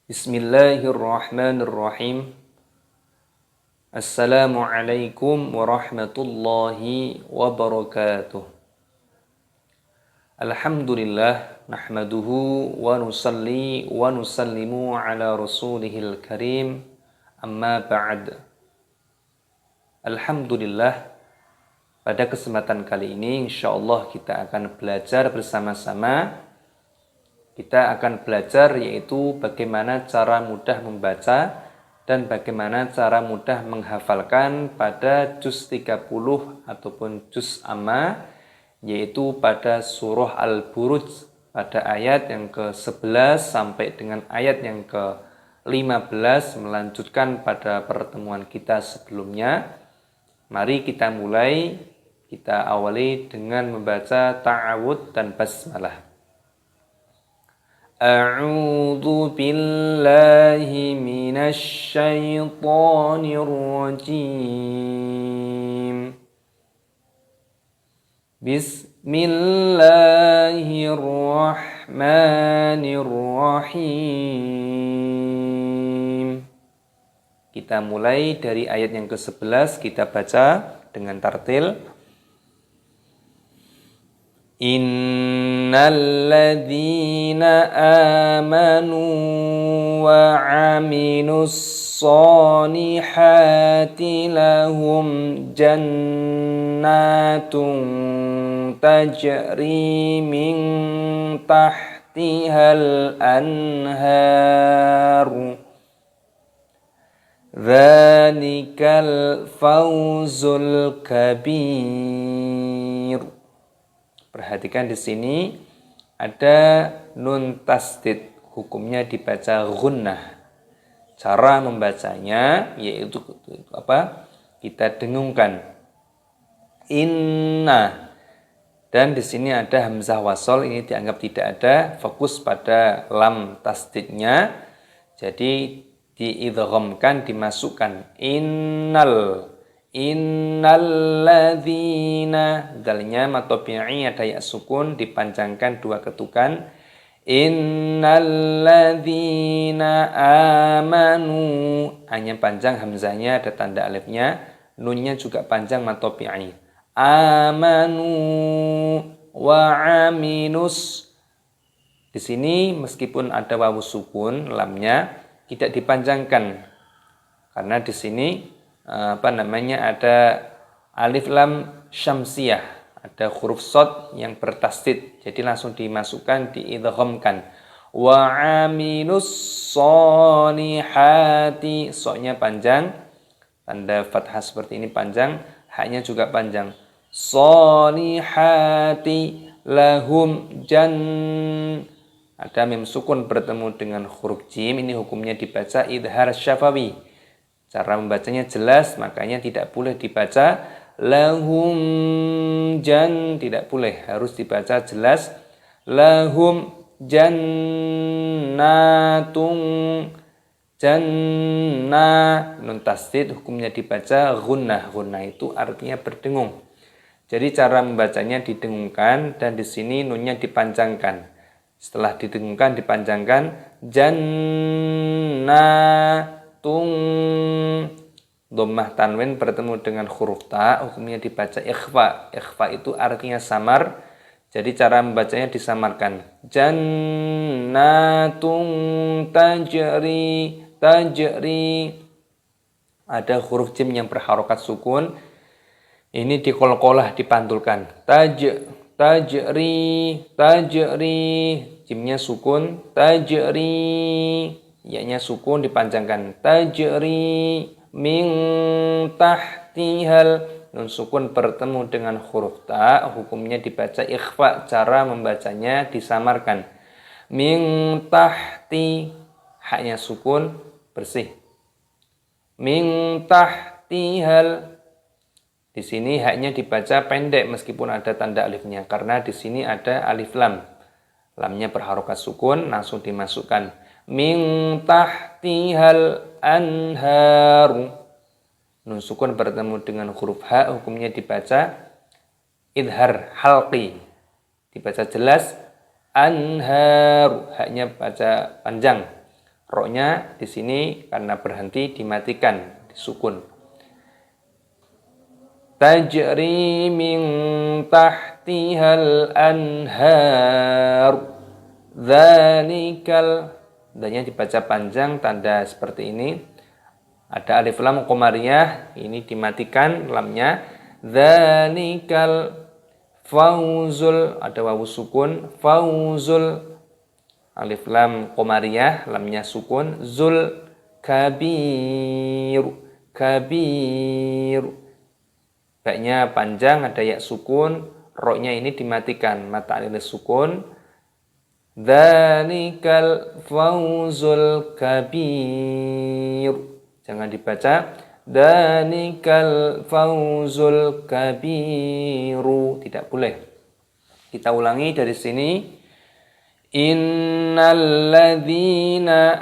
Bismillahirrahmanirrahim. Assalamualaikum warahmatullahi wabarakatuh. Alhamdulillah nahmaduhu wa nusalli wa nusallimu ala rasulihil karim. Amma ba'd. Alhamdulillah, pada kesempatan kali ini insyaallah kita akan belajar bersama-sama. Kita akan belajar yaitu bagaimana cara mudah membaca dan bagaimana cara mudah menghafalkan pada juz 30 ataupun juz amma, yaitu pada surah Al-Buruj pada ayat yang ke-11 sampai dengan ayat yang ke-15, melanjutkan pada pertemuan kita sebelumnya. Mari kita mulai, kita awali dengan membaca ta'awud dan basmalah. A'udzu billahi minasy syaithanir rajim. Bismillahirrahmanirrahim. Kita mulai dari ayat yang ke-11, kita baca dengan tartil. Innal ladzina amanu wa 'amilus shonihati lahum jannatun tajri min tahtihal anhar. Dzalikal fawzul kabir. Perhatikan di sini ada nun tasdid, hukumnya dibaca gunnah. Cara membacanya yaitu apa? Kita dengungkan. Inna. Dan di sini ada hamzah wasol, ini dianggap tidak ada, fokus pada lam tasdidnya. Jadi diidghamkan, dimasukkan. Innalladzina, dalnya matobi'i ada ya sukun, dipanjangkan dua ketukan. Innalladzina amanu, hanya panjang hamzahnya, ada tanda alifnya. Nunnya juga panjang matobi'i. Amanu wa aminus. Di sini meskipun ada wawu sukun, lamnya tidak dipanjangkan karena di sini ada alif lam syamsiyah, ada huruf shad yang bertasdid, jadi langsung dimasukkan, diidghamkan. Wa amilus sholihati, so-nya panjang, tanda fathah seperti ini panjang, haknya juga panjang. Sholihati lahum ada mim sukun bertemu dengan huruf jim, ini hukumnya dibaca idhar syafawi. Cara membacanya jelas, makanya tidak boleh dibaca lahum tidak boleh, harus dibaca jelas. Lahum jannatun, nun tasdid, hukumnya dibaca gunnah. Gunnah itu artinya berdengung. Jadi cara membacanya didengungkan dan di sini nunnya dipanjangkan. Setelah didengungkan dipanjangkan, dhammah tanwin bertemu dengan huruf ta, hukumnya dibaca ikhfa. Ikhfa itu artinya samar, jadi cara membacanya disamarkan. Jannatun tajri, ada huruf jim yang berharokat sukun, ini diqalqalah, dipantulkan. Tajri, jimnya sukun. Tajri, ya-nya sukun dipanjangkan. Tajri min tahtihal, nun sukun bertemu dengan huruf ta, hukumnya dibaca ikhfa. Cara membacanya disamarkan. Min tahti, haknya sukun bersih. Min tahtihal, di sini haknya dibaca pendek meskipun ada tanda alifnya, karena di sini ada alif lam. Lamnya berharokat sukun, langsung dimasukkan. Min tahtihal anharu, nun sukun bertemu dengan huruf ha, hukumnya dibaca idhar halqi, dibaca jelas. Anharu, haknya baca panjang. Roknya di sini karena berhenti dimatikan, disukun. Tajri min tahtihal anhar. Dzalikal. Danya dibaca panjang, tanda seperti ini. Ada alif lam qamariyah, ini dimatikan lamnya. Dzalikal fauzul, ada wawu sukun, fauzul. Alif lam qamariyah, lamnya sukun, zul kabir, kabir. Baknya panjang, ada ya sukun, roknya ini dimatikan, mata alif sukun. Dzalikal fauzul kabir. Jangan dibaca dzalikal fauzul kabiru, tidak boleh. Kita ulangi dari sini. Innal ladzina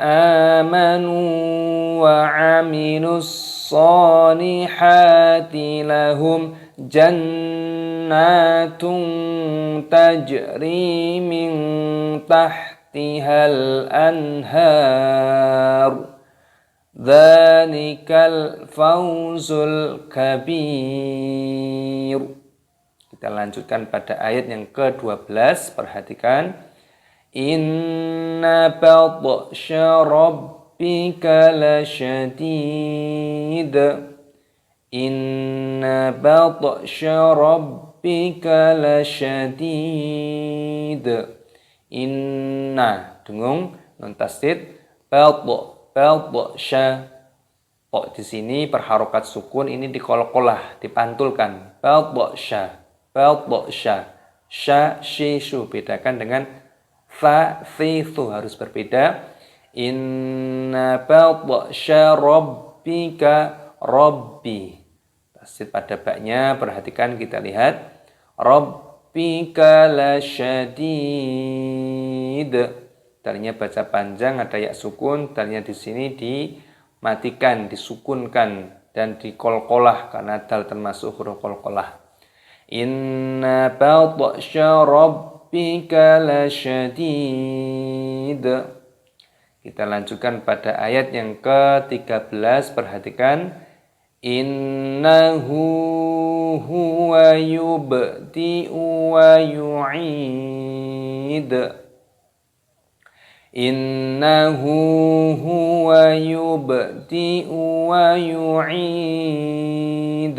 amanu wa 'amilus solihati lahum jannatun tajri min tahtihal anhar. Dzalikal fauzul kabir. Kita lanjutkan pada ayat yang ke-12. Perhatikan. Inna batsha rabbika lasyadid. Inna batsha rabbika lasyadid. Inna dengung nun tasdid batsha. Di sini berharokat sukun, ini diqalqalah, dipantulkan. Batsha, batsha. Sya, shishu, bedakan dengan fa, thithu, harus berbeda. Inna batsha rabbika, rabbi. Tasdid pada baknya, perhatikan, kita lihat. Rabbika lasyadid. Dalnya baca panjang, ada ya sukun, dalnya di sini dimatikan, disukunkan dan diqalqalah karena dal termasuk huruf qalqalah. Inna batsha rabbika lasyadid. Kita lanjutkan pada ayat yang ke-13, perhatikan. Innahu huwa yubdi'u wa yu'id. Innahu huwa yubdi'u wa yu'id.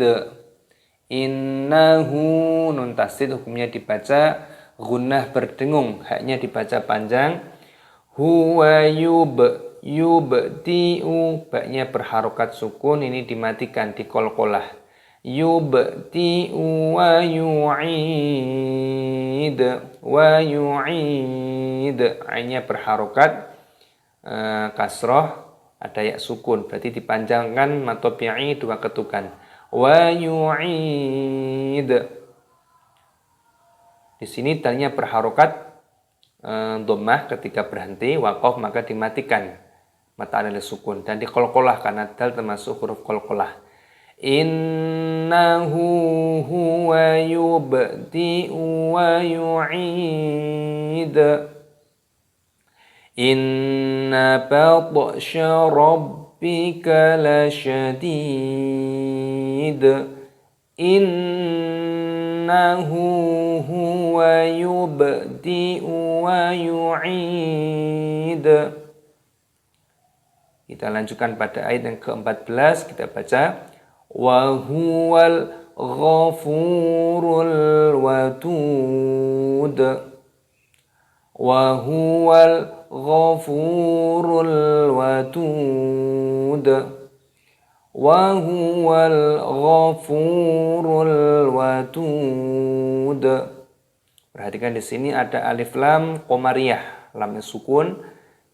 Innahu nun tasdid hukumnya dibaca gunnah berdengung, haknya dibaca panjang. Huwa yubdi'u, baknya berharokat sukun, ini dimatikan, diqalqalah. Yubdi'u wa yu'id, wa yu'id, ainnya berharokat kasroh, ada ya sukun, berarti dipanjangkan matobi'i dua ketukan. Wa yu'id. Di sini dalnya berharokat dhammah, ketika berhenti waqaf maka dimatikan mata alif sukun dan diqalqalah karena dal termasuk huruf qalqalah. Innahu huwa yubdi'u wa yu'id. Inna batsha rabbika lasyadid. Innahu huwa yubdi'u wa yu'id. Kita lanjutkan pada ayat yang ke-14, kita baca. Wa huwal ghafurul wadud. Wa huwal ghafurul wadud. Wa huwal ghafurul wadud. Perhatikan di sini ada alif lam qamariyah, lamnya sukun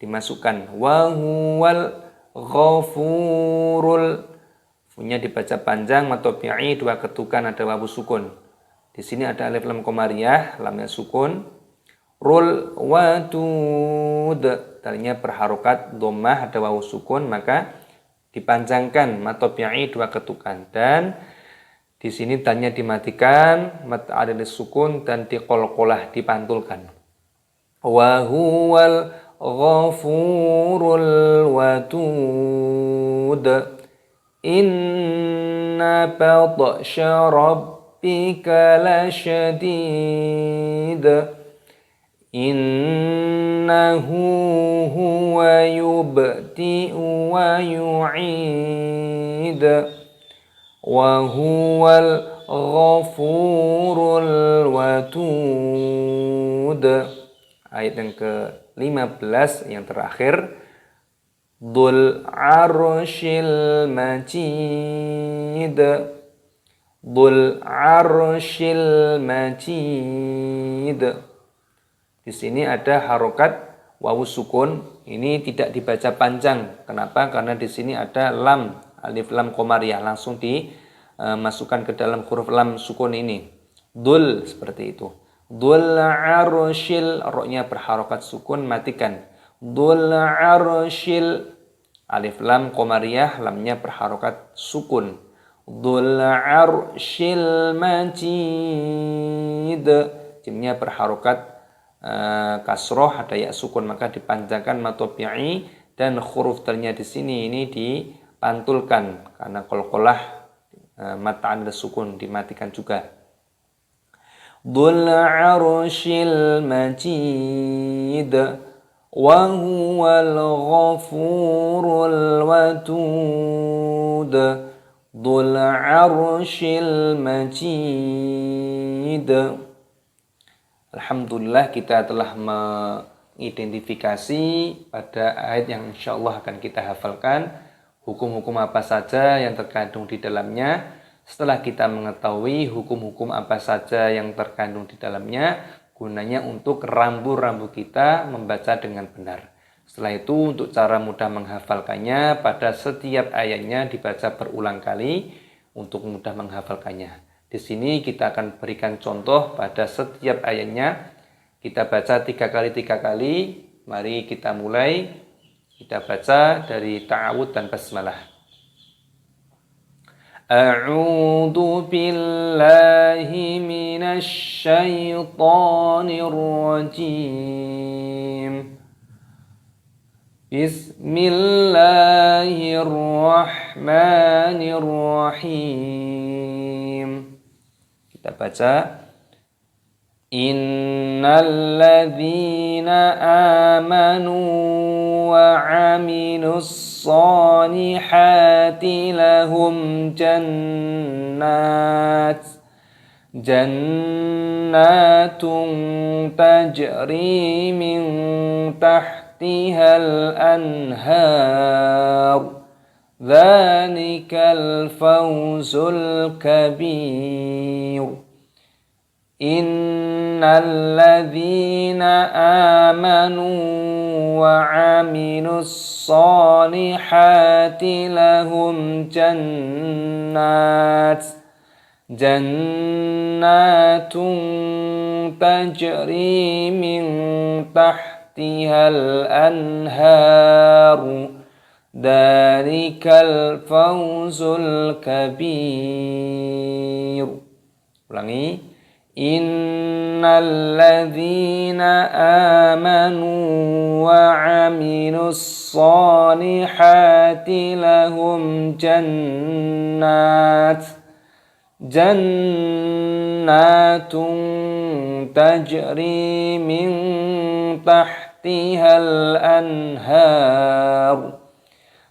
dimasukkan. Wa huwal ghafurul, punya dibaca panjang matobi'i dua ketukan, ada wawu sukun. Di sini ada alif lam qamariyah, lamnya sukun. Rul wadud, tadinya berharokat dhammah, ada wawu sukun, maka dipanjangkan matobi'i dua ketukan, dan di sini tanya dimatikan, mata ada sukun dan diqalqalah, dipantulkan. Wa huwal ghafurul wadud. Inna batsha rabbika lasyadid. Innahu huwa yubdi'u wa yu'id. Wa huwal ghafurul wadud. Ayat yang ke-15 yang terakhir. Dzul arsyil majid. Dzul arsyil majid. Di sini ada harokat wawu sukun. Ini tidak dibaca panjang. Kenapa? Karena di sini ada lam, alif lam qamariyah, langsung dimasukkan ke dalam huruf lam sukun ini. Dzul seperti itu. Dzul arsyil, ro-nya berharokat sukun, matikan. Dzul arsyil, alif lam qamariyah, lamnya berharokat sukun. Dzul arsyil majid, jimnya berharokat kasroh, ada ya sukun, maka dipanjangkan matobi'i, dan huruf ternya di sini ini dipantulkan karena qalqalah mata'an sukun dimatikan juga. Dzul arsyil majid wa huwal ghafurul wadud. Dzul arsyil majid. Alhamdulillah kita telah mengidentifikasi pada ayat yang insya Allah akan kita hafalkan hukum-hukum apa saja yang terkandung di dalamnya. Setelah kita mengetahui hukum-hukum apa saja yang terkandung di dalamnya, gunanya untuk rambu-rambu kita membaca dengan benar. Setelah itu untuk cara mudah menghafalkannya, pada setiap ayatnya dibaca berulang kali untuk mudah menghafalkannya. Di sini kita akan berikan contoh pada setiap ayatnya. Kita baca 3 kali. Mari kita mulai. Kita baca dari ta'awud dan basmalah. A'udzu billahi minasy syaithanir rajim. Bismillahirrahmanirrahim. Kita baca, innal ladzina amanu wa 'amilus shalihati lahum jannatun tajri min tahtihal anhar. Dzalikal fawzul kabir. Innal ladzina amanu wa 'amilus shalihati lahum jannatun tajri min tahtihal anhar. Dzalikal fawzul kabir. Ulangi. Innal ladzina amanu wa 'amilus shalihati lahum jannatun tajri min tahtihal anhar.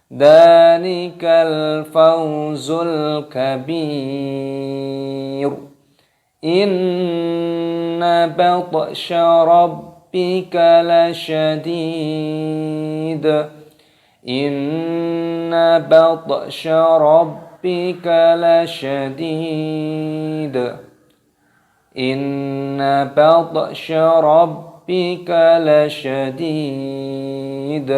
Dzalikal fawzul kabir. Inna batsha rabbika lasyadid. Inna batsha rabbika lasyadid. Inna batsha rabbika lasyadid.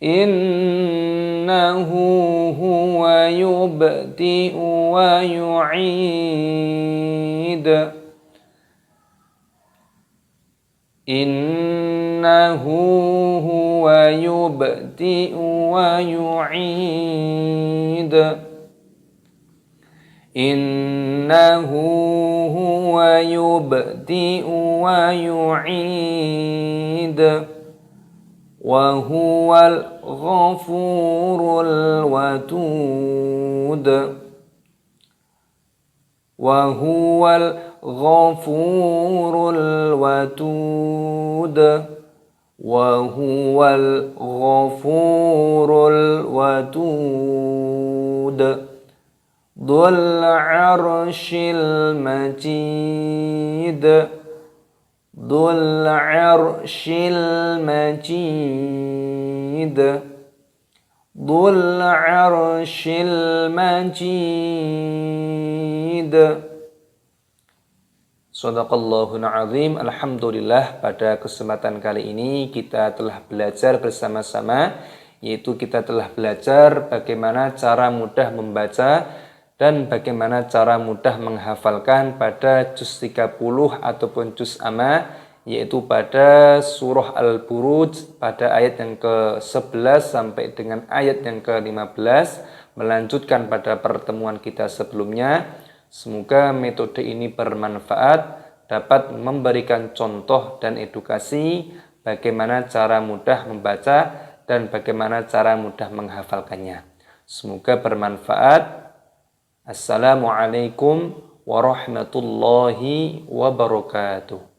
Innahu huwa yubdi'u wa yu'id. Innahu huwa yubdi'u wa yu'id. Innahu huwa yubdi'u wa yu'id. وهو الغفور الودود وهو الغفور الودود وهو الغفور الودود ذو العرش المجيد ذو العرش المجيد ذو العرش المجيد. Shadaqallahul azim. Alhamdulillah, pada kesempatan kali ini kita telah belajar bersama-sama, yaitu kita telah belajar bagaimana cara mudah membaca dan bagaimana cara mudah menghafalkan pada juz 30 ataupun juz amma, yaitu pada surah Al-Buruj pada ayat yang ke-11 sampai dengan ayat yang ke-15, melanjutkan pada pertemuan kita sebelumnya. Semoga metode ini bermanfaat, dapat memberikan contoh dan edukasi bagaimana cara mudah membaca dan bagaimana cara mudah menghafalkannya. Semoga bermanfaat. Assalamualaikum warahmatullahi wabarakatuh.